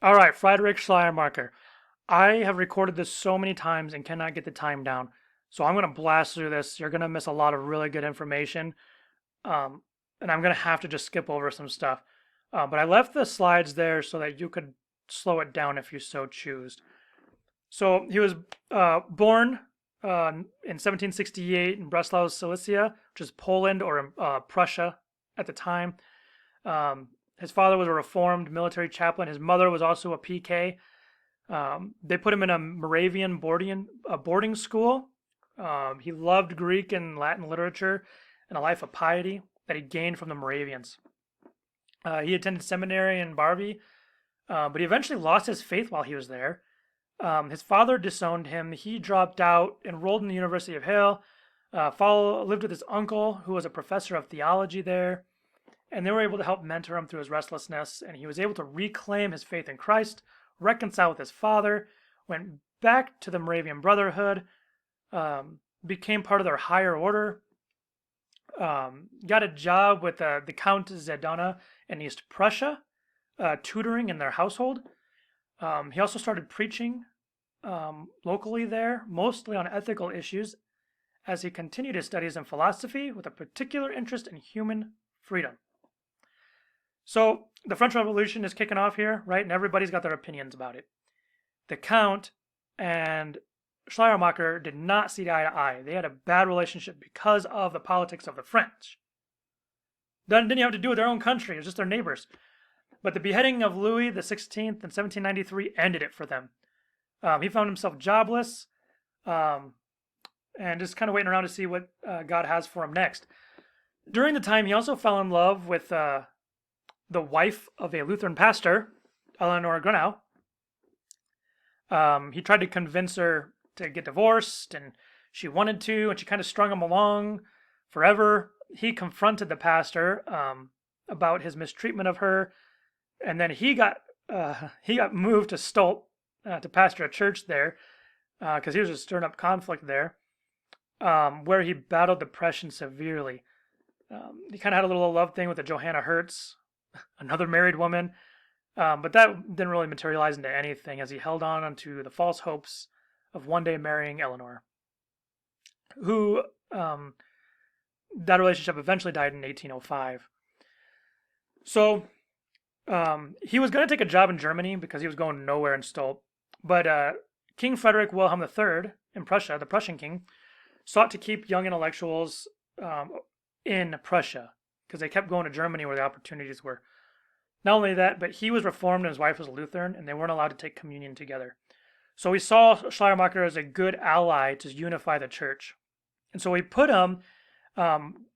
All right, Friedirch Schleiermacher. I have recorded this so many times and cannot get the time down. So I'm going to blast through this. You're going to miss a lot of really good information. Um, and I'm going to have to just skip over some stuff. But I left the slides there so that you could slow it down if you so choose. So he was born in 1768 in Breslau, Silesia, which is Poland or Prussia at the time. His father was a reformed military chaplain. His mother was also a PK. They put him in a Moravian boarding school. He loved Greek and Latin literature and a life of piety that he gained from the Moravians. He attended seminary in Barbie, but he eventually lost his faith while he was there. His father disowned him. He dropped out, enrolled in the University of Halle, lived with his uncle, who was a professor of theology there, and they were able to help mentor him through his restlessness, and he was able to reclaim his faith in Christ, reconcile with his father, went back to the Moravian Brotherhood, became part of their higher order, got a job with the Count Zedana in East Prussia, tutoring in their household. He also started preaching locally there, mostly on ethical issues, as he continued his studies in philosophy with a particular interest in human freedom. So the French Revolution is kicking off here, right? And everybody's got their opinions about it. The Count and Schleiermacher did not see eye to eye. They had a bad relationship because of the politics of the French. Didn't even have to do with their own country, it was just their neighbors. But the beheading of Louis XVI in 1793 ended it for them. He found himself jobless and just kind of waiting around to see what God has for him next. During the time, he also fell in love with the wife of a Lutheran pastor, Eleanor Grunau. He tried to convince her to get divorced, and she wanted to, and she kind of strung him along forever. He confronted the pastor about his mistreatment of her, and then he got moved to Stolp to pastor a church there because he was just stirring up conflict there, where he battled depression severely. He kind of had a little love thing with the Johanna Hertz, another married woman, but that didn't really materialize into anything as he held on to the false hopes of one day marrying Eleanor, who that relationship eventually died in 1805. So he was going to take a job in Germany because he was going nowhere in Stolp, but King Frederick Wilhelm III in Prussia, the Prussian king, sought to keep young intellectuals in Prussia because they kept going to Germany where the opportunities were. Not only that, but he was Reformed and his wife was Lutheran, and they weren't allowed to take communion together. So he saw Schleiermacher as a good ally to unify the church. And so he put him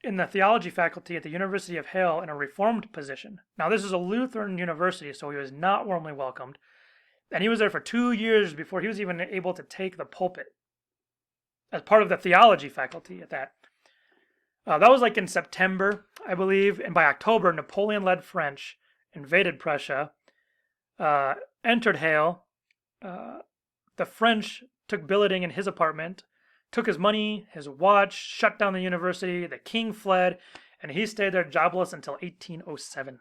in the theology faculty at the University of Halle in a Reformed position. Now, this is a Lutheran university, so he was not warmly welcomed. And he was there for 2 years before he was even able to take the pulpit as part of the theology faculty at that. That was like in September, I believe, and by October, Napoleon-led French invaded Prussia, entered Halle. The French took billeting in his apartment, took his money, his watch, shut down the university. The king fled, and he stayed there jobless until 1807,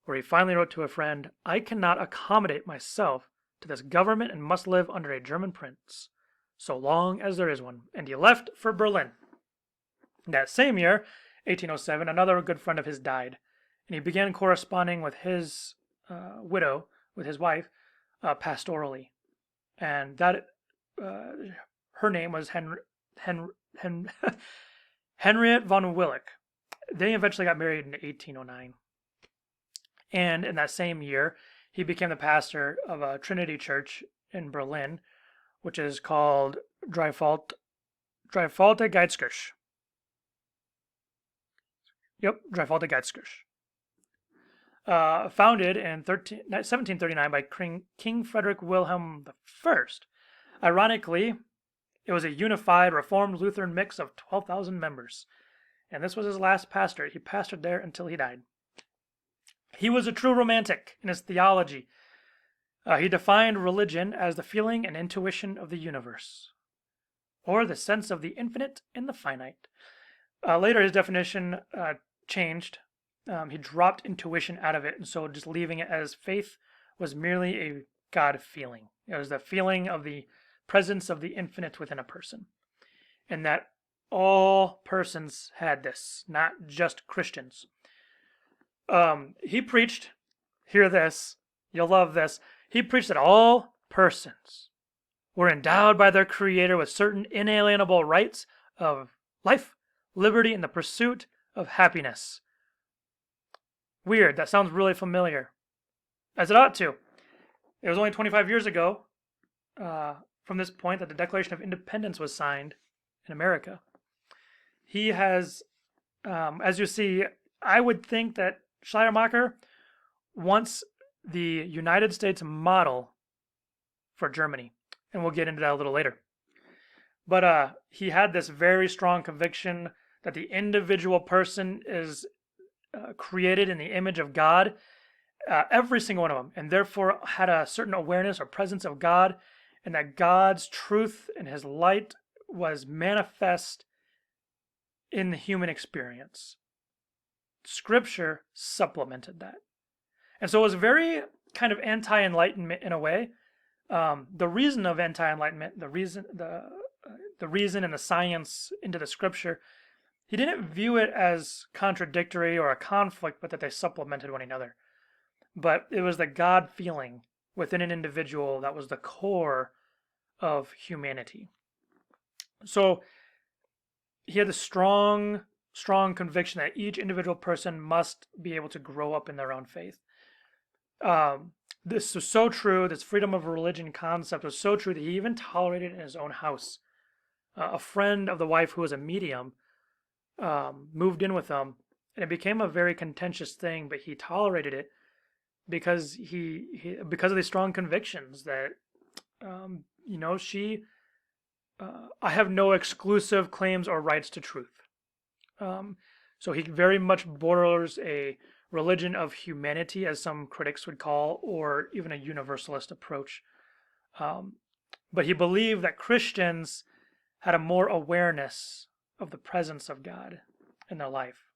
where he finally wrote to a friend, "I cannot accommodate myself to this government and must live under a German prince, so long as there is one." And he left for Berlin. That same year, 1807, another good friend of his died, and he began corresponding with his widow, with his wife, pastorally. And that her name was Henriette von Willich. They eventually got married in 1809. And in that same year, he became the pastor of a Trinity Church in Berlin, which is called Dreifaltige Geizkirche. Yep, Dreifaltige Geizkirche. Founded in 1739 by King Frederick Wilhelm I. Ironically, it was a unified Reformed Lutheran mix of 12,000 members, and this was his last pastorate. He pastored there until he died. He was a true romantic in his theology. He defined religion as the feeling and intuition of the universe, or the sense of the infinite in the finite. Later, his definition changed. He dropped intuition out of it, and so just leaving it as faith was merely a God feeling. It was the feeling of the presence of the infinite within a person. And that all persons had this, not just Christians. He preached, hear this, you'll love this, he preached that all persons were endowed by their Creator with certain inalienable rights of life, liberty, and the pursuit of happiness. Weird, that sounds really familiar. As it ought to. It was only 25 years ago from this point that the Declaration of Independence was signed in America. He has, as you see, I would think that Schleiermacher wants the United States model for Germany. And we'll get into that a little later. But he had this very strong conviction that the individual person is created in the image of God, every single one of them, and therefore had a certain awareness or presence of God, and that God's truth and his light was manifest in the human experience. Scripture supplemented that. And so it was very kind of anti-enlightenment in a way. The reason of anti-enlightenment, the reason and the science into the scripture, he didn't view it as contradictory or a conflict, but that they supplemented one another. But it was the God feeling within an individual that was the core of humanity. So he had a strong conviction that each individual person must be able to grow up in their own faith. This was so true, this freedom of religion concept was so true that he even tolerated it in his own house. A friend of the wife who was a medium moved in with them, and it became a very contentious thing, but he tolerated it because because of these strong convictions that, I have no exclusive claims or rights to truth. So he very much borders a religion of humanity, as some critics would call, or even a universalist approach. But he believed that Christians had a more awareness of the presence of God in their life.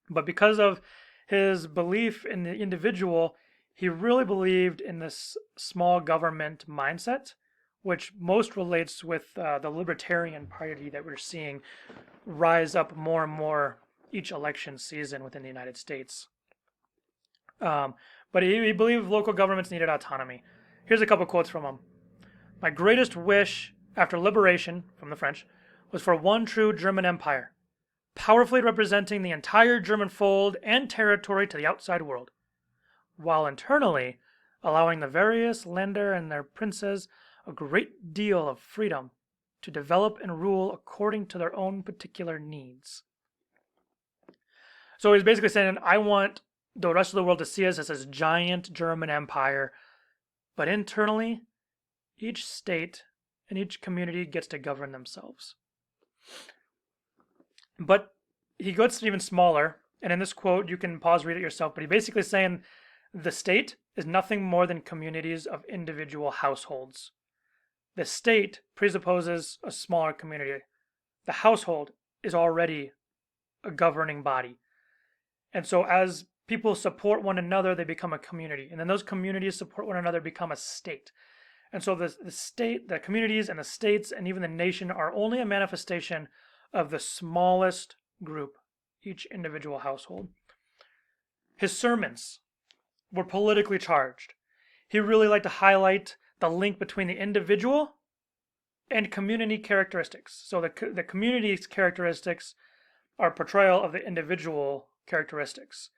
But because of his belief in the individual, he really believed in this small government mindset, which most relates with the libertarian party that we're seeing rise up more and more each election season within the United States. But he believed local governments needed autonomy. Here's a couple quotes from him. "My greatest wish after liberation from the French was for one true German empire, powerfully representing the entire German fold and territory to the outside world, while internally allowing the various Länder and their princes a great deal of freedom to develop and rule according to their own particular needs." So he's basically saying, I want the rest of the world to see us as this giant German empire, but internally, each state and each community gets to govern themselves. But he goes even smaller, and in this quote, you can pause, read it yourself, but he's basically saying the state is nothing more than communities of individual households. The state presupposes a smaller community. The household is already a governing body. And so as people support one another, they become a community. And then those communities support one another, become a state. And so the state, the communities and the states and even the nation are only a manifestation of the smallest group, each individual household. His sermons were politically charged. He really liked to highlight the link between the individual and community characteristics. So the community's characteristics are a portrayal of the individual characteristics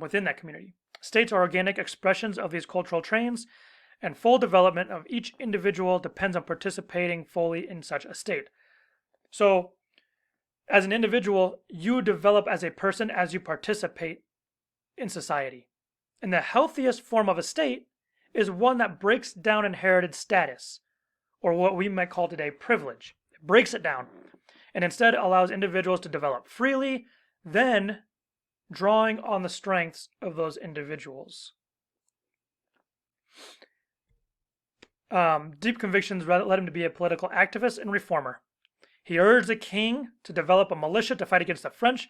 within that community. States are organic expressions of these cultural traits, and full development of each individual depends on participating fully in such a state. So, as an individual, you develop as a person as you participate in society. And the healthiest form of a state is one that breaks down inherited status, or what we might call today privilege. It breaks it down, and instead allows individuals to develop freely, then drawing on the strengths of those individuals. Deep convictions led him to be a political activist and reformer. He urged the king to develop a militia to fight against the French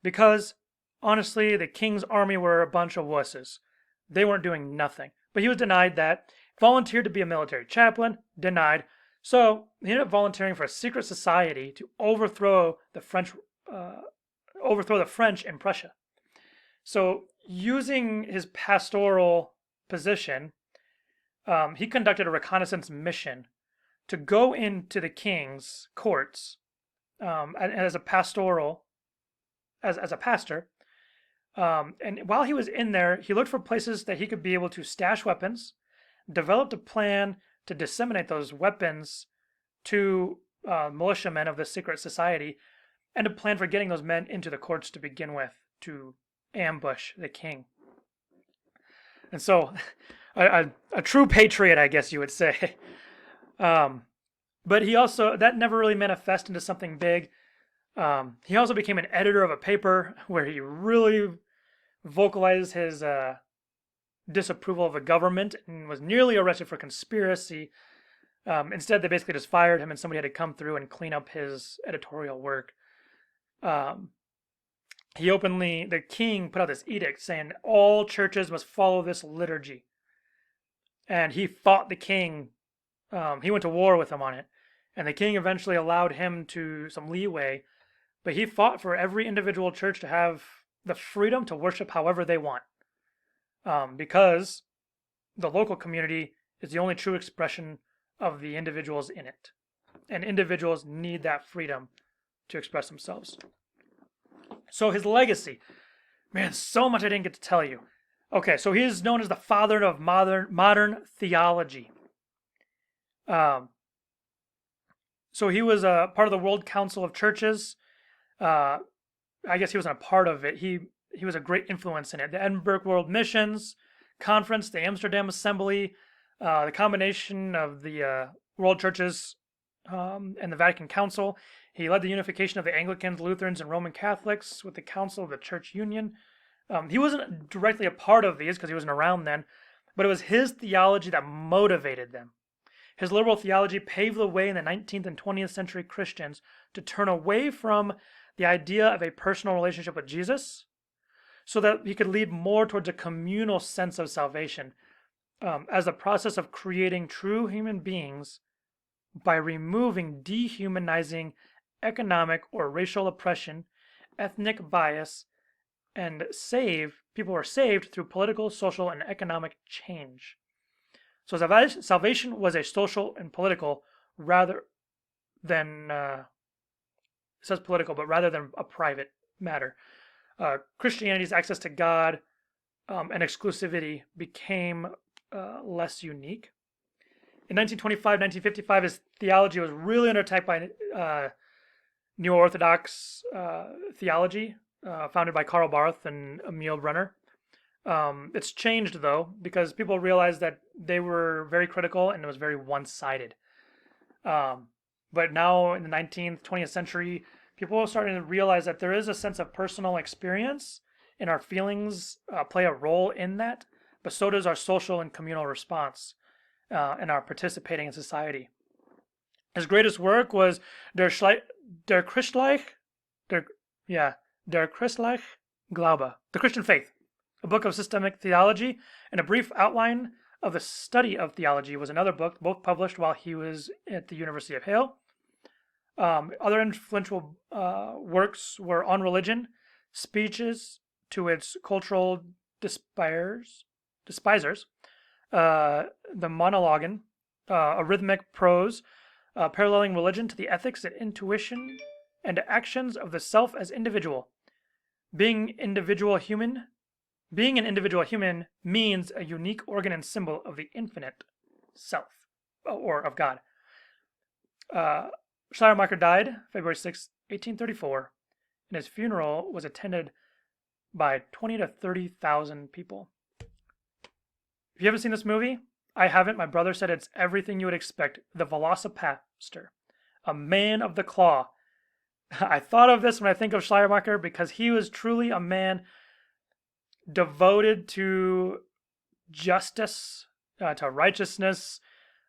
because, honestly, the king's army were a bunch of wusses. They weren't doing nothing. But he was denied that. Volunteered to be a military chaplain, denied. So he ended up volunteering for a secret society to overthrow the French in Prussia. So using his pastoral position, he conducted a reconnaissance mission to go into the king's courts as a pastoral, as a pastor. And while he was in there, he looked for places that he could be able to stash weapons, developed a plan to disseminate those weapons to militiamen of the secret society, and a plan for getting those men into the courts to begin with, to ambush the king. And so, a true patriot, I guess you would say. But he also, that never really manifested into something big. He also became an editor of a paper where he really vocalized his disapproval of the government and was nearly arrested for conspiracy. Instead, they basically just fired him, and somebody had to come through and clean up his editorial work. The king put out this edict saying all churches must follow this liturgy. And he fought the king. He went to war with him on it. And the king eventually allowed him some leeway. But he fought for every individual church to have the freedom to worship however they want. Because the local community is the only true expression of the individuals in it. And individuals need that freedom to express themselves. So his legacy. Man, so much I didn't get to tell you. Okay, so he is known as the father of modern theology. So he was a part of the World Council of Churches. I guess he wasn't a part of it. He was a great influence in it. The Edinburgh World Missions Conference, the Amsterdam Assembly, the combination of the World Churches and the Vatican Council. He led the unification of the Anglicans, Lutherans, and Roman Catholics with the Council of the Church Union. He wasn't directly a part of these because he wasn't around then, but it was his theology that motivated them. His liberal theology paved the way in the 19th and 20th century Christians to turn away from the idea of a personal relationship with Jesus so that he could lead more towards a communal sense of salvation as the process of creating true human beings by removing dehumanizing economic or racial oppression, ethnic bias, and people were saved through political, social, and economic change. So salvation was a social and political rather than, it says political, but rather than a private matter. Christianity's access to God and exclusivity became less unique. In 1925, 1955, his theology was really under attack by Neo-Orthodox theology, founded by Karl Barth and Emil Brunner. It's changed, though, because people realized that they were very critical and it was very one-sided. But now in the 19th, 20th century, people are starting to realize that there is a sense of personal experience and our feelings play a role in that, but so does our social and communal response and our participating in society. His greatest work was Der Christliche Glaube, The Christian Faith, a book of systemic theology, and a brief outline of the study of theology was another book, both published while he was at the University of Halle. Other influential works were On Religion, Speeches to Its Cultural Despisers, The Monologen, a rhythmic prose, paralleling religion to the ethics and intuition and actions of the self as individual. Being an individual human means a unique organ and symbol of the infinite self, or of God. Schleiermacher died February 6, 1834, and his funeral was attended by 20 to 30,000 people. If you haven't seen this movie, I haven't. My brother said it's everything you would expect. The Velocipaster, a man of the claw. I thought of this when I think of Schleiermacher because he was truly a man devoted to justice, to righteousness,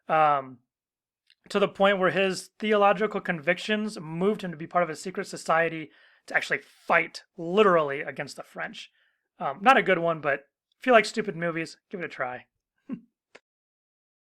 to the point where his theological convictions moved him to be part of a secret society to actually fight literally against the French. Not a good one, but If you like stupid movies, give it a try.